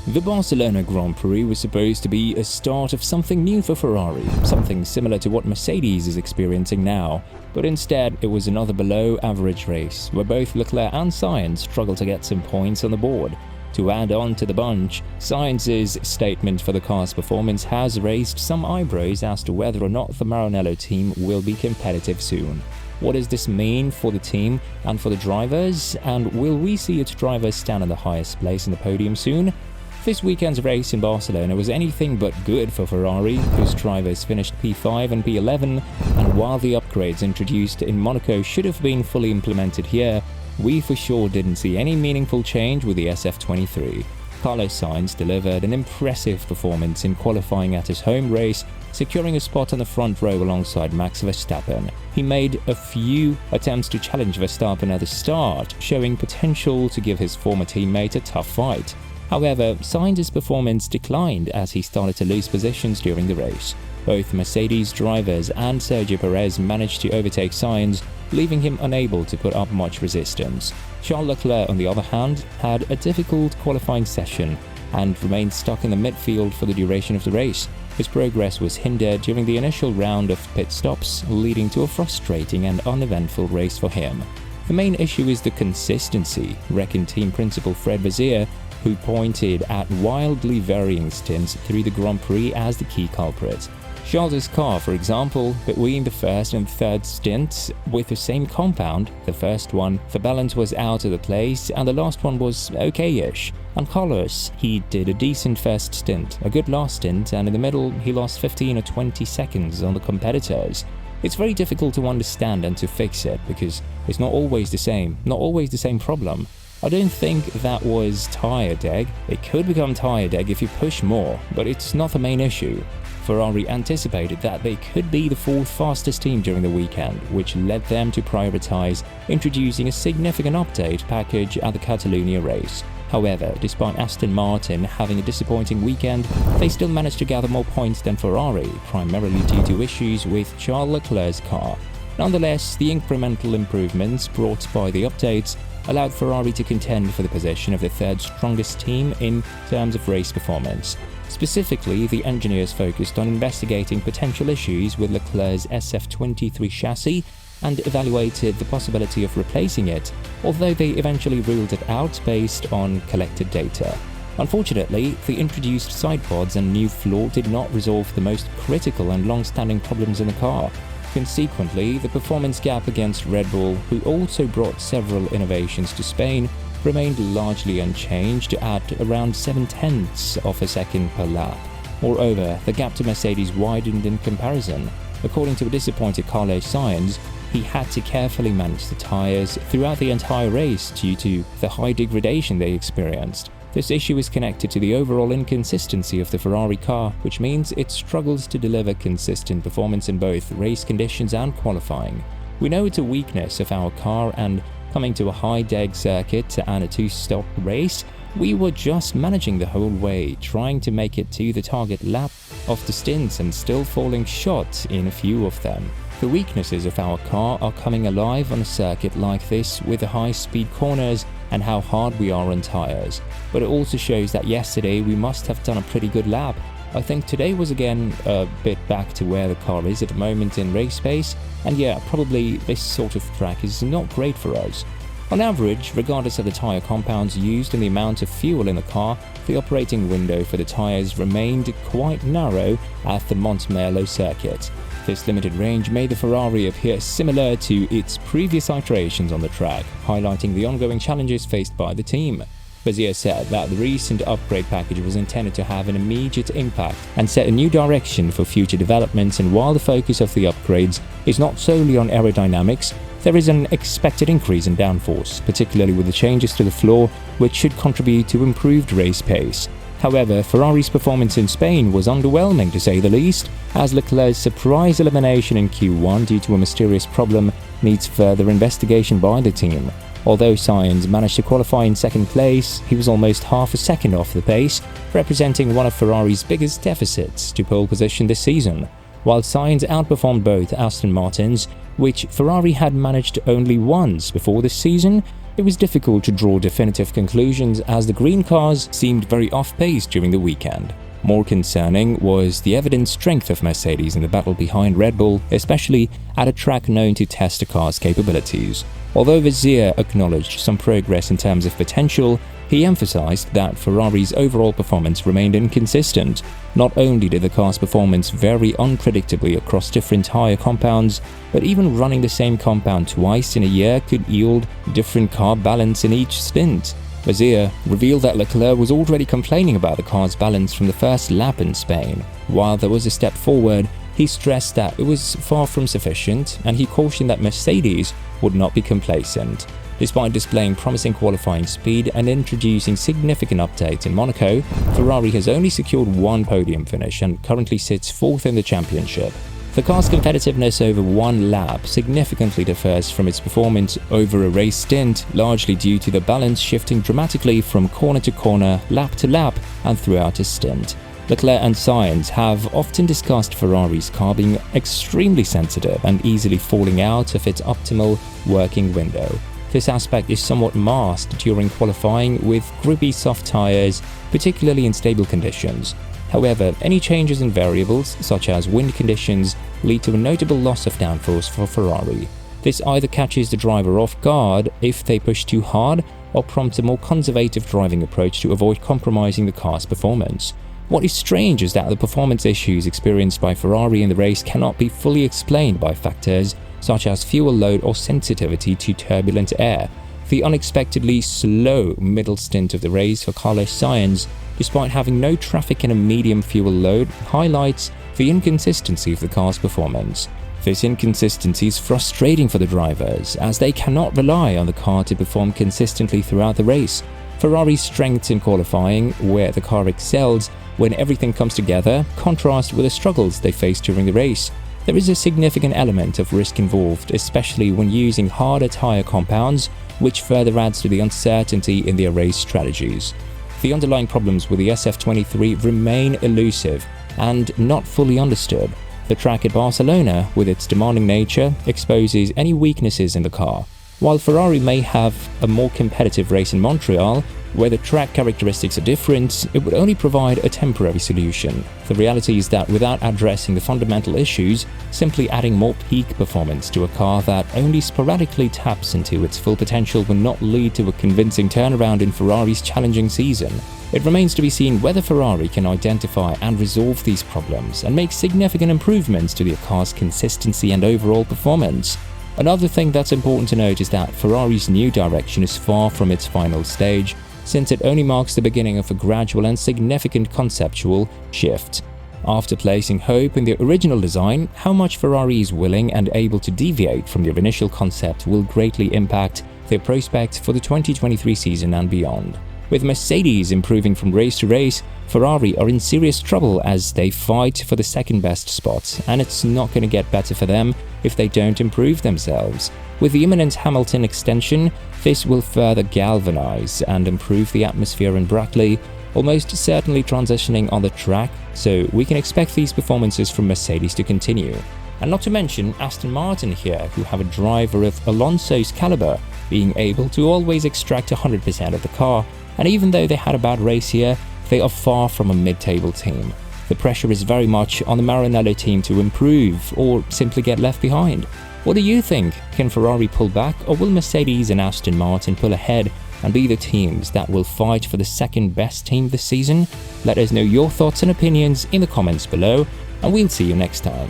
The Barcelona Grand Prix was supposed to be a start of something new for Ferrari, something similar to what Mercedes is experiencing now, but instead it was another below-average race where both Leclerc and Sainz struggled to get some points on the board. To add on to the bunch, Sainz's statement for the car's performance has raised some eyebrows as to whether or not the Maranello team will be competitive soon. What does this mean for the team and for the drivers, and will we see its drivers stand in the highest place in the podium soon? This weekend's race in Barcelona was anything but good for Ferrari, whose drivers finished P5 and P11, and while the upgrades introduced in Monaco should have been fully implemented here, we for sure didn't see any meaningful change with the SF23. Carlos Sainz delivered an impressive performance in qualifying at his home race, securing a spot on the front row alongside Max Verstappen. He made a few attempts to challenge Verstappen at the start, showing potential to give his former teammate a tough fight. However, Sainz's performance declined as he started to lose positions during the race. Both Mercedes drivers and Sergio Perez managed to overtake Sainz, leaving him unable to put up much resistance. Charles Leclerc, on the other hand, had a difficult qualifying session and remained stuck in the midfield for the duration of the race. His progress was hindered during the initial round of pit stops, leading to a frustrating and uneventful race for him. The main issue is the consistency, reckoned team principal Fred Vasseur, who pointed at wildly varying stints through the Grand Prix as the key culprit. Charles's car, for example, between the first and third stints with the same compound, the first one, the balance was out of the place and the last one was okay-ish. And Carlos, he did a decent first stint, a good last stint, and in the middle he lost 15 or 20 seconds on the competitors. It's very difficult to understand and to fix it because it's not always the same problem. I don't think that was tire deg. It could become tire deg if you push more, but it's not the main issue. Ferrari anticipated that they could be the fourth fastest team during the weekend, which led them to prioritize introducing a significant update package at the Catalonia race. However, despite Aston Martin having a disappointing weekend, they still managed to gather more points than Ferrari, primarily due to issues with Charles Leclerc's car. Nonetheless, the incremental improvements brought by the updates allowed Ferrari to contend for the position of the third strongest team in terms of race performance. Specifically, the engineers focused on investigating potential issues with Leclerc's SF23 chassis and evaluated the possibility of replacing it, although they eventually ruled it out based on collected data. Unfortunately, the introduced sidepods and new floor did not resolve the most critical and long-standing problems in the car. Consequently, the performance gap against Red Bull, who also brought several innovations to Spain, remained largely unchanged at around 0.7 of a second per lap. Moreover, the gap to Mercedes widened in comparison. According to a disappointed Carlos Sainz, he had to carefully manage the tyres throughout the entire race due to the high degradation they experienced. This issue is connected to the overall inconsistency of the Ferrari car, which means it struggles to deliver consistent performance in both race conditions and qualifying. We know it's a weakness of our car, and coming to a high-deg circuit and a two-stop race, we were just managing the whole way, trying to make it to the target lap of the stints and still falling short in a few of them. The weaknesses of our car are coming alive on a circuit like this with the high-speed corners and how hard we are on tires. But it also shows that yesterday we must have done a pretty good lap. I think today was again a bit back to where the car is at the moment in race pace, and yeah, probably this sort of track is not great for us. On average, regardless of the tire compounds used and the amount of fuel in the car, the operating window for the tires remained quite narrow at the Maranello circuit. This limited range made the Ferrari appear similar to its previous iterations on the track, highlighting the ongoing challenges faced by the team. Vasseur said that the recent upgrade package was intended to have an immediate impact and set a new direction for future developments, and while the focus of the upgrades is not solely on aerodynamics, there is an expected increase in downforce, particularly with the changes to the floor, which should contribute to improved race pace. However, Ferrari's performance in Spain was underwhelming to say the least, as Leclerc's surprise elimination in Q1 due to a mysterious problem needs further investigation by the team. Although Sainz managed to qualify in second place, he was almost half a second off the pace, representing one of Ferrari's biggest deficits to pole position this season. While Sainz outperformed both Aston Martins, which Ferrari had managed only once before this season, it was difficult to draw definitive conclusions as the green cars seemed very off-pace during the weekend. More concerning was the evident strength of Mercedes in the battle behind Red Bull, especially at a track known to test the car's capabilities. Although Vizier acknowledged some progress in terms of potential, he emphasized that Ferrari's overall performance remained inconsistent. Not only did the car's performance vary unpredictably across different tyre compounds, but even running the same compound twice in a year could yield different carb balance in each stint. Vizier revealed that Leclerc was already complaining about the car's balance from the first lap in Spain. While there was a step forward, he stressed that it was far from sufficient, and he cautioned that Mercedes would not be complacent. Despite displaying promising qualifying speed and introducing significant updates in Monaco, Ferrari has only secured one podium finish and currently sits fourth in the championship. The car's competitiveness over one lap significantly differs from its performance over a race stint, largely due to the balance shifting dramatically from corner to corner, lap to lap, and throughout a stint. Leclerc and Sainz have often discussed Ferrari's car being extremely sensitive and easily falling out of its optimal working window. This aspect is somewhat masked during qualifying with grippy soft tyres, particularly in stable conditions. However, any changes in variables, such as wind conditions, lead to a notable loss of downforce for Ferrari. This either catches the driver off guard if they push too hard, or prompts a more conservative driving approach to avoid compromising the car's performance. What is strange is that the performance issues experienced by Ferrari in the race cannot be fully explained by factors such as fuel load or sensitivity to turbulent air. The unexpectedly slow middle stint of the race for Carlos Sainz, despite having no traffic and a medium fuel load, highlights the inconsistency of the car's performance. This inconsistency is frustrating for the drivers, as they cannot rely on the car to perform consistently throughout the race. Ferrari's strengths in qualifying, where the car excels when everything comes together, contrast with the struggles they face during the race. There is a significant element of risk involved, especially when using harder tyre compounds, which further adds to the uncertainty in their race strategies. The underlying problems with the SF23 remain elusive and not fully understood. The track at Barcelona, with its demanding nature, exposes any weaknesses in the car. While Ferrari may have a more competitive race in Montreal, where the track characteristics are different, it would only provide a temporary solution. The reality is that without addressing the fundamental issues, simply adding more peak performance to a car that only sporadically taps into its full potential will not lead to a convincing turnaround in Ferrari's challenging season. It remains to be seen whether Ferrari can identify and resolve these problems and make significant improvements to their car's consistency and overall performance. Another thing that's important to note is that Ferrari's new direction is far from its final stage, since it only marks the beginning of a gradual and significant conceptual shift. After placing hope in the original design, how much Ferrari is willing and able to deviate from their initial concept will greatly impact their prospects for the 2023 season and beyond. With Mercedes improving from race to race, Ferrari are in serious trouble as they fight for the second best spot, and it's not going to get better for them if they don't improve themselves. With the imminent Hamilton extension, this will further galvanize and improve the atmosphere in Brackley, almost certainly transitioning on the track, so we can expect these performances from Mercedes to continue. And not to mention Aston Martin here, who have a driver of Alonso's caliber, being able to always extract 100% of the car, and even though they had a bad race here, they are far from a mid-table team. The pressure is very much on the Maranello team to improve or simply get left behind. What do you think? Can Ferrari pull back, or will Mercedes and Aston Martin pull ahead and be the teams that will fight for the second best team this season? Let us know your thoughts and opinions in the comments below, and we'll see you next time.